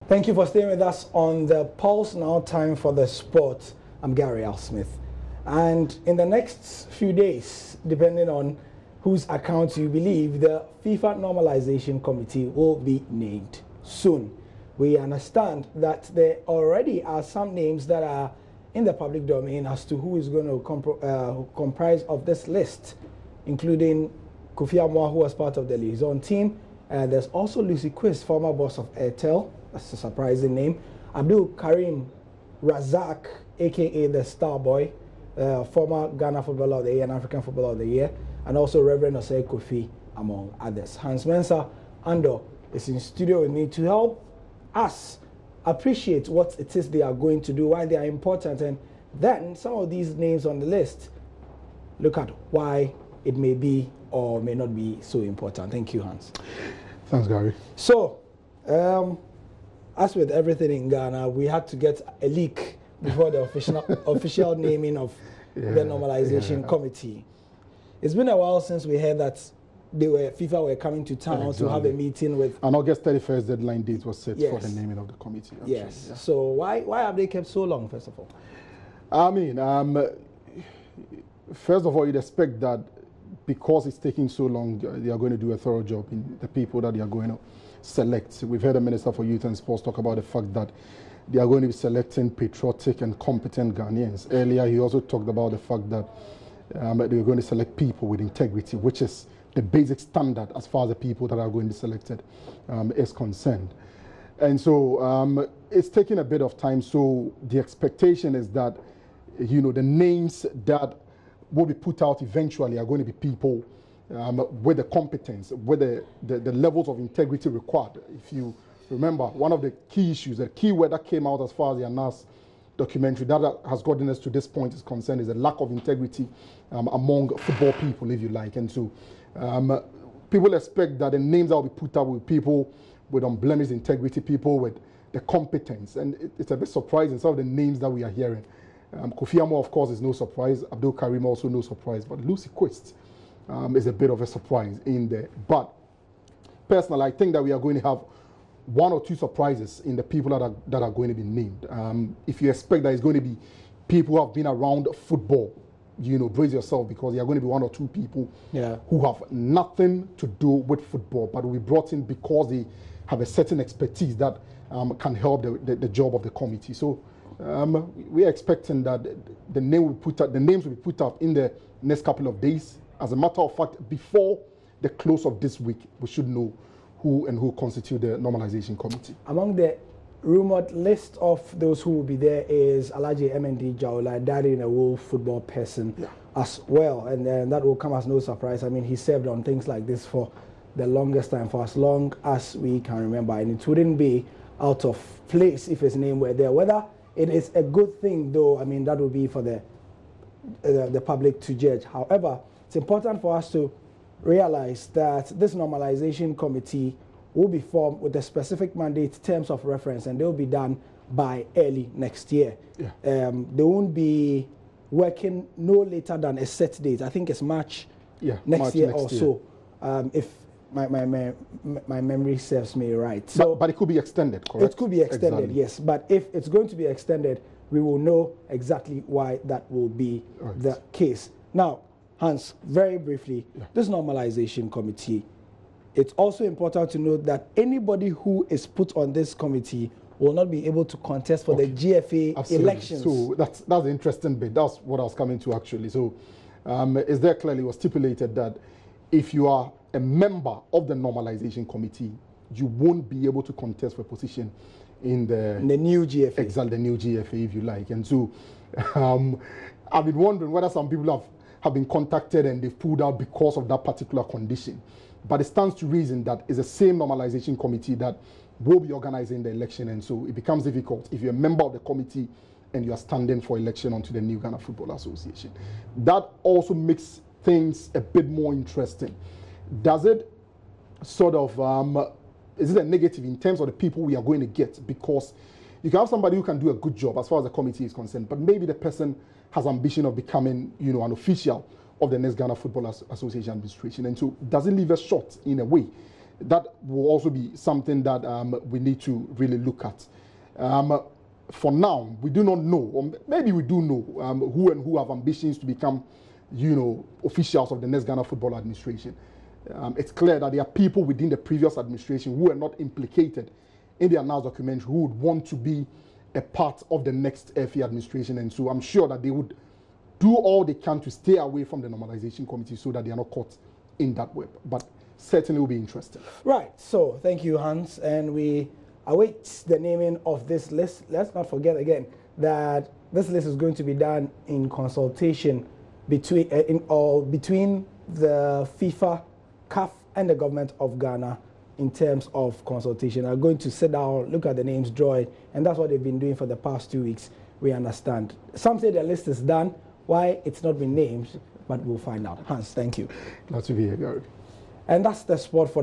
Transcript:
Thank you for staying with us on the Pulse. Now time for the sport. I'm Gary Al Smith. And in the next few days, depending on whose account you believe, the FIFA Normalization Committee will be named soon. We understand that there already are some names that are in the public domain as to who is going to comprise of this list, including Kofi Amwa, who was part of the liaison team. There's also Lucy Quist, former boss of Airtel. That's a surprising name. Abdul Karim Razak, aka the Star Boy, former Ghana Footballer of the Year and African Footballer of the Year, and also Reverend Osei Kofi, among others. Hans Mensah Ando is in studio with me to help us appreciate what it is they are going to do, why they are important, and then some of these names on the list, look at why it may be or may not be so important. Thank you, Hans. Thanks, Gary. So, as with everything in Ghana, we had to get a leak before the official naming of the Normalization Committee. It's been a while since we heard that FIFA were coming to town to have a meeting with... An August 31st deadline date was set for the naming of the committee. Actually. Yes. Yeah. So why have they kept so long, first of all? I mean, first of all, you'd expect that because it's taking so long, they are going to do a thorough job in the people that they are going to select. We've heard the Minister for Youth and Sports talk about the fact that they are going to be selecting patriotic and competent Ghanaians. Earlier, he also talked about the fact that they are going to select people with integrity, which is the basic standard as far as the people that are going to be selected is concerned. And so it's taking a bit of time. So the expectation is that, you know, the names that will be put out eventually are going to be people with the competence, with the levels of integrity required. If you remember, one of the key issues, the key word that came out as far as the Anas documentary that has gotten us to this point is concerned is a lack of integrity among football people, if you like. And so people expect that the names that will be put up with people with unblemished integrity, people with the competence. And it's a bit surprising, some of the names that we are hearing. Kofi Amwa, of course, is no surprise. Abdul Karim also no surprise. But Lucy Quist is a bit of a surprise in there. But personally, I think that we are going to have one or two surprises in the people that are going to be named. If you expect that it's going to be people who have been around football, you know, brace yourself, because there are going to be one or two people who have nothing to do with football, but will be brought in because they have a certain expertise that can help the job of the committee. So we are expecting that the names will be put up in the next couple of days. As a matter of fact, before the close of this week, we should know who constitute the Normalization Committee. Among the rumored list of those who will be there is Alhaji MND Jaola, daddy in a wolf football person as well. And that will come as no surprise. I mean, he served on things like this for the longest time, for as long as we can remember. And it wouldn't be out of place if his name were there. Whether it is a good thing, though, I mean, that would be for the public to judge. However, it's important for us to realize that this Normalization Committee will be formed with a specific mandate, terms of reference, and they'll be done by early next year. They won't be working no later than a set date. I think it's March next year or so, if my memory serves me right. So, but it could be extended, correct? It could be extended, yes. But if it's going to be extended, we will know exactly why that will be the case. Now, Hans, very briefly, this Normalization Committee, it's also important to note that anybody who is put on this committee will not be able to contest for the GFA elections. So that's the interesting bit. That's what I was coming to, actually. So is there clearly was stipulated that if you are a member of the Normalization Committee, you won't be able to contest for a position in the new GFA. Exactly, the new GFA, if you like. And so I've been wondering whether some people have been contacted and they've pulled out because of that particular condition. But it stands to reason that it's the same Normalization Committee that will be organizing the election, and so it becomes difficult if you're a member of the committee and you are standing for election onto the new Ghana Football Association. That also makes things a bit more interesting. Does it sort of, is it a negative in terms of the people we are going to get? Because you can have somebody who can do a good job as far as the committee is concerned, but maybe the person has ambition of becoming, you know, an official of the next Ghana Football Association administration. And so does it leave us short in a way that will also be something that we need to really look at. For now, we do not know, or maybe we do know, who and who have ambitions to become, officials of the next Ghana Football Administration. It's clear that there are people within the previous administration who are not implicated in the announced documentary who would want to be a part of the next FA administration, and so I'm sure that they would do all they can to stay away from the Normalization Committee so that they are not caught in that web. But certainly will be interesting. Right. So thank you, Hans, and we await the naming of this list. Let's not forget again that this list is going to be done in consultation between the FIFA, CAF, and the government of Ghana in terms of consultation. Are going to sit down, look at the names, draw it, and that's what they've been doing for the past 2 weeks. We understand. Some say the list is done. Why it's not been named, but we'll find out. Hans, thank you. Glad to be here, Gary. And that's the sport for now.